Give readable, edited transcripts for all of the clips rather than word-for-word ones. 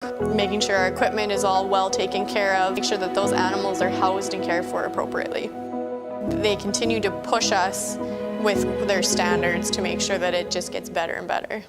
Making sure our equipment is all well taken care of, make sure that those animals are housed and cared for appropriately. They continue to push us with their standards to make sure that it just gets better and better.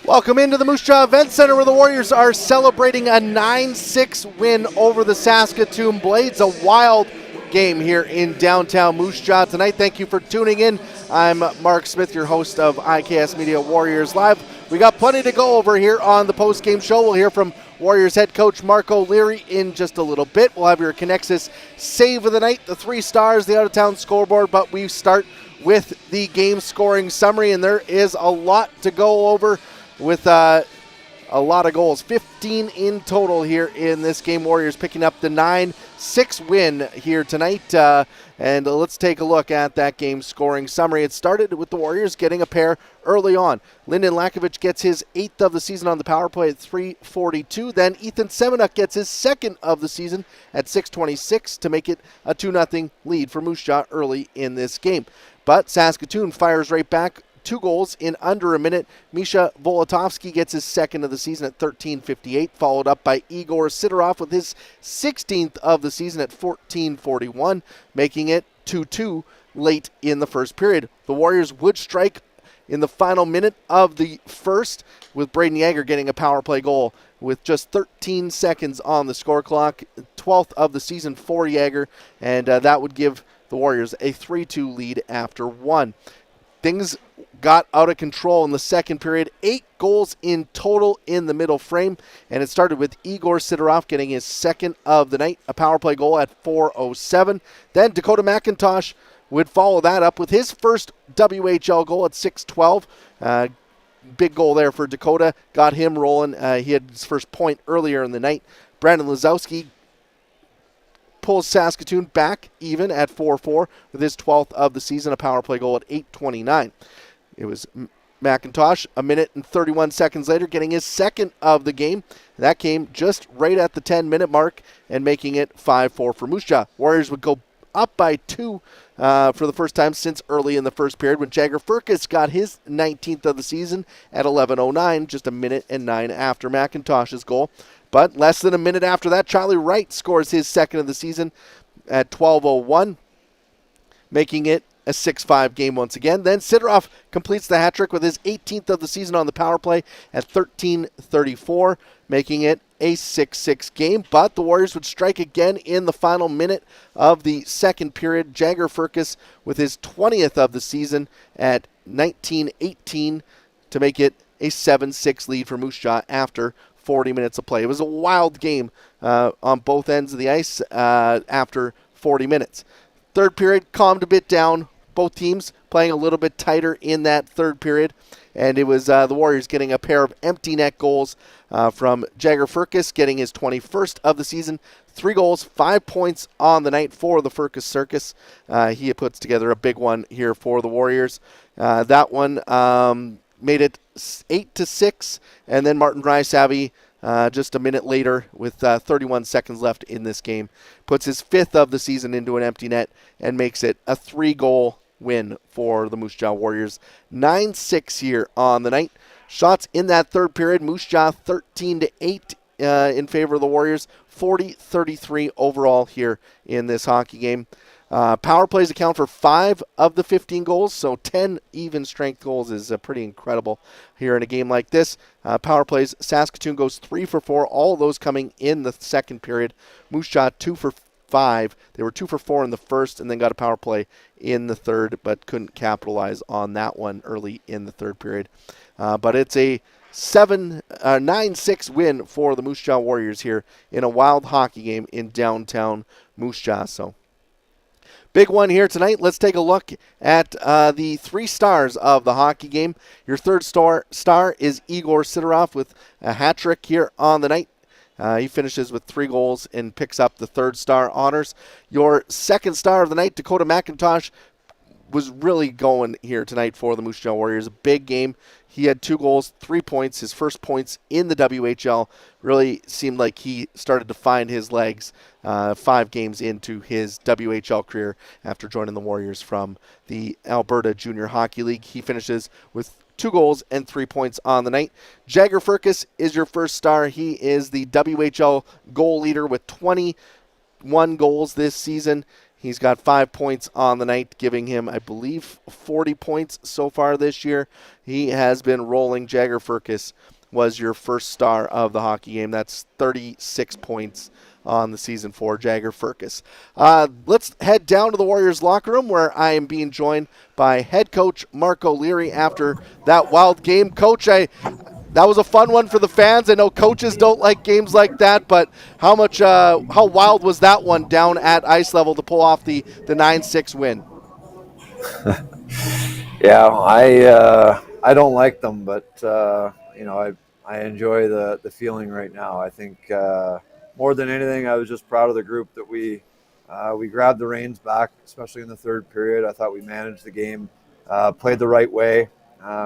Welcome into the Moose Jaw Event Center where the Warriors are celebrating a 9-6 win over the Saskatoon Blades. A wild game here in downtown Moose Jaw tonight. Thank you for tuning in. I'm Marc Smith, your host of IKS Media Warriors Live. We got plenty to go over here on the post-game show. We'll hear from Warriors head coach Mark O'Leary in just a little bit. We'll have your Connexus save of the night, the 3 stars, the out-of-town scoreboard, but we start with the game scoring summary, and there is a lot to go over with a lot of goals. 15 in total here in this game. Warriors picking up the 9-6 win here tonight. And let's take a look at that game scoring summary. It started with the Warriors getting a pair early on. Lyndon Lakovic gets his 8th of the season on the power play at 3:42. Then Ethan Semenuk gets his 2nd of the season at 6:26 to make it a 2-0 lead for Moose Jaw early in this game. But Saskatoon fires right back. 2 goals in under a minute. Misha Volotovsky gets his 2nd of the season at 13:58, followed up by Igor Sidorov with his 16th of the season at 14:41, making it 2-2 late in the first period. The Warriors would strike in the final minute of the first, with Braden Yeager getting a power play goal with just 13 seconds on the score clock, 12th of the season for Yeager, and that would give the Warriors a 3-2 lead after 1. Things got out of control in the second period. 8 goals in total in the middle frame, and it started with Igor Sidorov getting his 2nd of the night, a power play goal at 4:07. Then Dakota McIntosh would follow that up with his first WHL goal at 6:12. Big goal there for Dakota, got him rolling. He had his first point earlier in the night. Brandon Lazowski pulls Saskatoon back even at 4-4 with his 12th of the season, a power play goal at 8:29. It was McIntosh, a minute and 31 seconds later, getting his 2nd of the game. That came just right at the 10-minute mark and making it 5-4 for Moose Jaw. Warriors would go up by 2 for the first time since early in the first period when Jagger Firkus got his 19th of the season at 11:09, just a minute and 9 after McIntosh's goal. But less than a minute after that, Charlie Wright scores his 2nd of the season at 12:01, making it a 6-5 game once again. Then Sidorov completes the hat trick with his 18th of the season on the power play at 13:34, making it a 6-6 game. But the Warriors would strike again in the final minute of the second period. Jagger Firkus with his 20th of the season at 19:18 to make it a 7-6 lead for Moose Jaw after 40 minutes of play. It was a wild game on both ends of the ice after 40 minutes. Third period calmed a bit down. Both teams playing a little bit tighter in that third period. And it was the Warriors getting a pair of empty net goals from Jagger Firkus, getting his 21st of the season. 3 goals, 5 points on the night for the Firkus Circus. He puts together a big one here for the Warriors. That one made it 8-6. And then Martin Rysavy, just a minute later with 31 seconds left in this game, puts his 5th of the season into an empty net and makes it a 3-goal win for the Moose Jaw Warriors. 9-6 here on the night. Shots in that third period, Moose Jaw 13-8 in favor of the Warriors, 40-33 overall here in this hockey game. Power plays account for 5 of the 15 goals, so 10 even strength goals is pretty incredible here in a game like this. Power plays, Saskatoon goes 3 for 4, all of those coming in the second period. Moose Jaw 2 for 5. They were 2 for 4 in the first and then got a power play in the third, but couldn't capitalize on that one early in the third period. But it's a 9-6 win for the Moose Jaw Warriors here in a wild hockey game in downtown Moose Jaw. So big one here tonight. Let's take a look at the 3 stars of the hockey game. Your third star is Igor Sidorov with a hat trick here on the night. He finishes with 3 goals and picks up the third star honors. Your second star of the night, Dakota McIntosh, was really going here tonight for the Moose Jaw Warriors. A big game. He had 2 goals, 3 points. His first points in the WHL. Really seemed like he started to find his legs 5 games into his WHL career after joining the Warriors from the Alberta Junior Hockey League. He finishes with 2 goals and 3 points on the night. Jagger Furcus is your first star. He is the WHL goal leader with 21 goals this season. He's got 5 points on the night, giving him, I believe, 40 points so far this year. He has been rolling. Jagger Furcus was your first star of the hockey game. That's 36 points on the season for Jagger Furcus. Let's head down to the Warriors locker room where I am being joined by head coach Marc O'Leary after that wild game. Coach, that was a fun one for the fans. I know coaches don't like games like that, but how wild was that one down at ice level to pull off the 9-6 win? Yeah, I don't like them, but I enjoy the feeling right now. I think more than anything, I was just proud of the group that we grabbed the reins back, especially in the third period. I thought we managed the game, played the right way.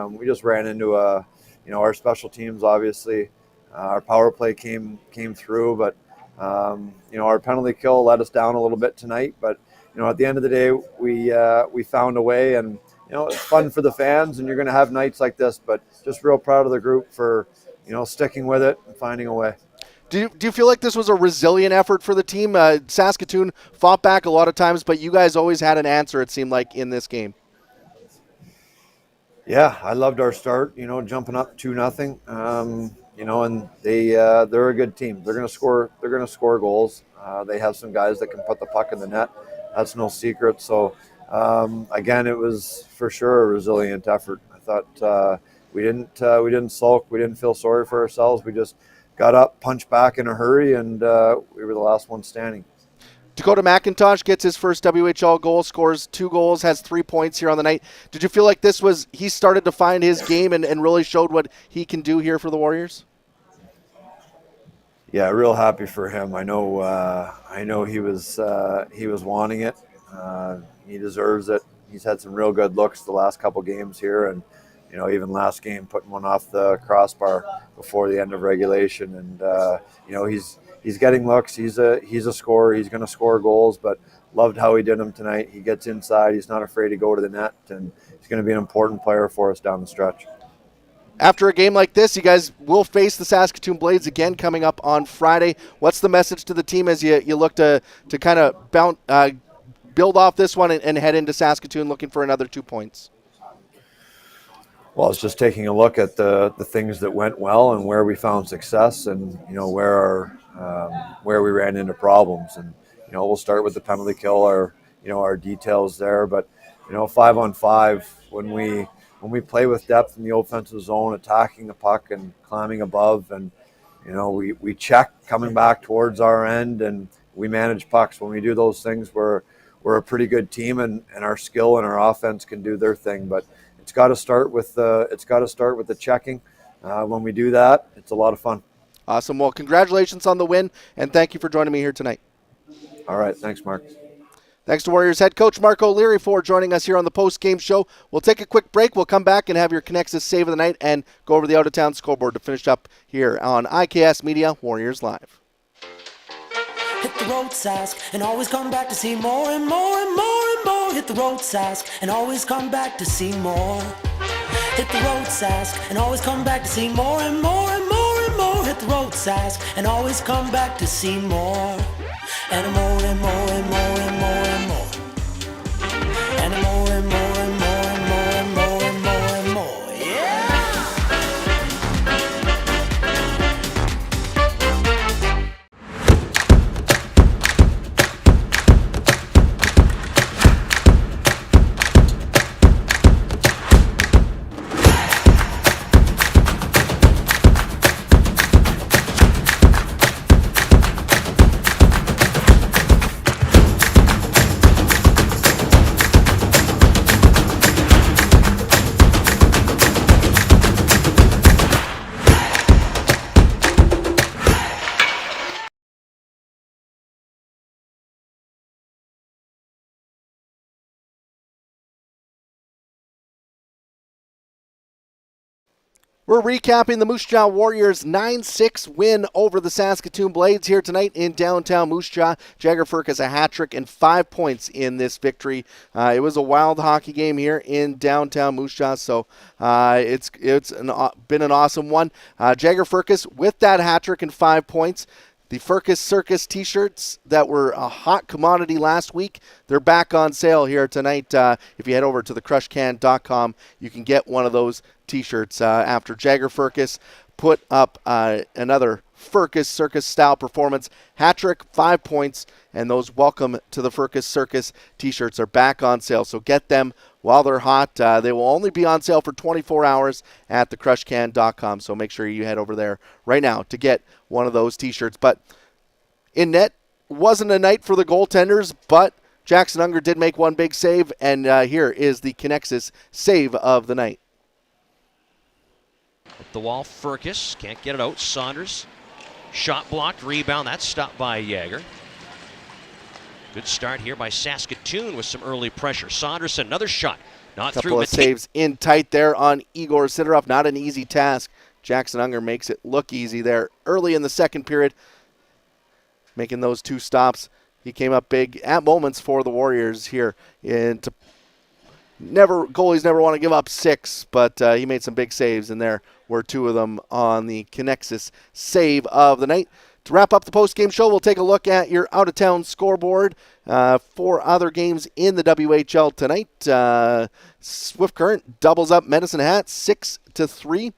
We just ran into our special teams, obviously. Our power play came through, but our penalty kill let us down a little bit tonight. But at the end of the day, we found a way, and it's fun for the fans, and you're going to have nights like this. But just real proud of the group for sticking with it and finding a way. Do you feel like this was a resilient effort for the team? Saskatoon fought back a lot of times, but you guys always had an answer, it seemed like, in this game. Yeah, I loved our start, jumping up 2-0. And they're a good team. They're going to score goals. They have some guys that can put the puck in the net. That's no secret. So again, it was for sure a resilient effort. I thought we didn't sulk. We didn't feel sorry for ourselves. We just got up, punched back in a hurry, and we were the last one standing. Dakota McIntosh gets his first WHL goal, scores 2 goals, has 3 points here on the night. Did you feel like he started to find his game and really showed what he can do here for the Warriors? Yeah, real happy for him. I know he was wanting it. He deserves it. He's had some real good looks the last couple games here, and even last game putting one off the crossbar before the end of regulation. And he's getting looks. He's a scorer. He's going to score goals, but loved how he did them tonight. He gets inside. He's not afraid to go to the net, and he's going to be an important player for us down the stretch. After a game like this, you guys will face the Saskatoon Blades again coming up on Friday. What's the message to the team as you look to kind of build off this one and head into Saskatoon looking for another 2 points? Well, it's just taking a look at the things that went well and where we found success, and where we ran into problems. And we'll start with the penalty kill, our details there. But 5-on-5, when we play with depth in the offensive zone, attacking the puck and climbing above, and we check coming back towards our end, and we manage pucks. When we do those things, we're a pretty good team, and our skill and our offense can do their thing. But it's got to start with the checking. When we do that, it's a lot of fun. Awesome. Well, congratulations on the win, and thank you for joining me here tonight. All right. Thanks, Mark. Thanks to Warriors head coach Marc O'Leary for joining us here on the post-game show. We'll take a quick break. We'll come back and have your Connexus save of the night and go over the out-of-town scoreboard to finish up here on IKS Media Warriors Live. Hit the road, Sask, and always come back to see more and more and more and more. Hit the road, Sask, and always come back to see more. Hit the road, Sask, and always come back to see more and more and more and more. Hit the road, Sask, and always come back to see more. And more and more and more and more and more. We're recapping the Moose Jaw Warriors' 9-6 win over the Saskatoon Blades here tonight in downtown Moose Jaw. Jagger Firkus a hat trick and 5 points in this victory. It was a wild hockey game here in downtown Moose Jaw, so it's been an awesome one. Jagger Firkus with that hat trick and 5 points. The Firkus Circus t-shirts that were a hot commodity last week, they're back on sale here tonight. If you head over to thecrushcan.com, you can get one of those t-shirts after Jagger Firkus put up another Firkus Circus style performance. Hat trick, 5 points, and those Welcome to the Firkus Circus t-shirts are back on sale. So get them while they're hot. They will only be on sale for 24 hours at thecrushcan.com. So make sure you head over there right now to get one of those t-shirts. But in net, wasn't a night for the goaltenders, but Jackson Unger did make one big save, and here is the Connexus save of the night. Up the wall, Firkus can't get it out. Saunders, shot blocked, rebound. That's stopped by Jagger. Good start here by Saskatoon with some early pressure. Saunders, another shot, not through. Couple of saves in tight there on Igor Sidorov. Not an easy task. Jackson Unger makes it look easy there early in the second period, making those 2 stops. He came up big at moments for the Warriors here. And goalies never want to give up 6, but he made some big saves, and there were 2 of them on the Connexus save of the night. To wrap up the post-game show, we'll take a look at your out-of-town scoreboard. 4 other games in the WHL tonight. Swift Current doubles up Medicine Hat 6-3.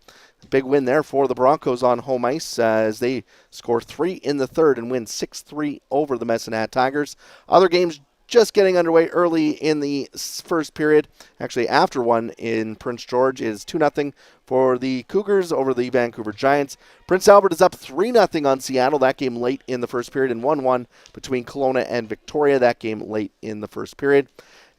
Big win there for the Broncos on home ice as they score 3 in the third and win 6-3 over the Medicine Hat Tigers. Other games just getting underway early in the first period. Actually, after one in Prince George is 2-0 for the Cougars over the Vancouver Giants. Prince Albert is up 3-0 on Seattle. That game late in the first period, and 1-1 between Kelowna and Victoria. That game late in the first period.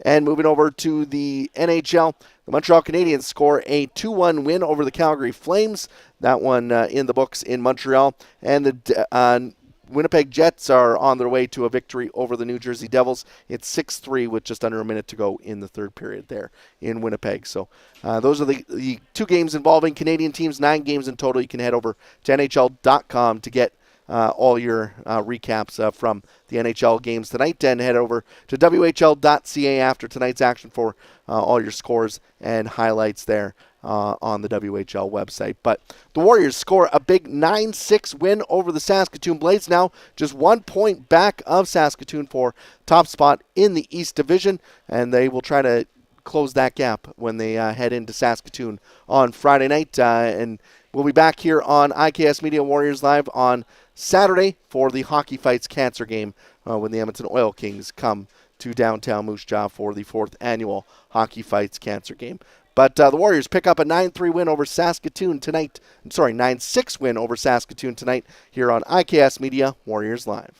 And moving over to the NHL, the Montreal Canadiens score a 2-1 win over the Calgary Flames. That one in the books in Montreal. And the Winnipeg Jets are on their way to a victory over the New Jersey Devils. It's 6-3 with just under a minute to go in the third period there in Winnipeg. So those are the 2 games involving Canadian teams, 9 games in total. You can head over to NHL.com to get all your recaps from the NHL games tonight, and head over to WHL.ca after tonight's action for all your scores and highlights there on the WHL website. But the Warriors score a big 9-6 win over the Saskatoon Blades, now just 1 point back of Saskatoon for top spot in the East Division, and they will try to close that gap when they head into Saskatoon on Friday night. And we'll be back here on IKS Media Warriors Live on Saturday for the Hockey Fights Cancer game when the Edmonton Oil Kings come to downtown Moose Jaw for the 4th annual Hockey Fights Cancer game. But the Warriors pick up a 9-3 win over Saskatoon tonight. 9-6 win over Saskatoon tonight here on IKS Media Warriors Live.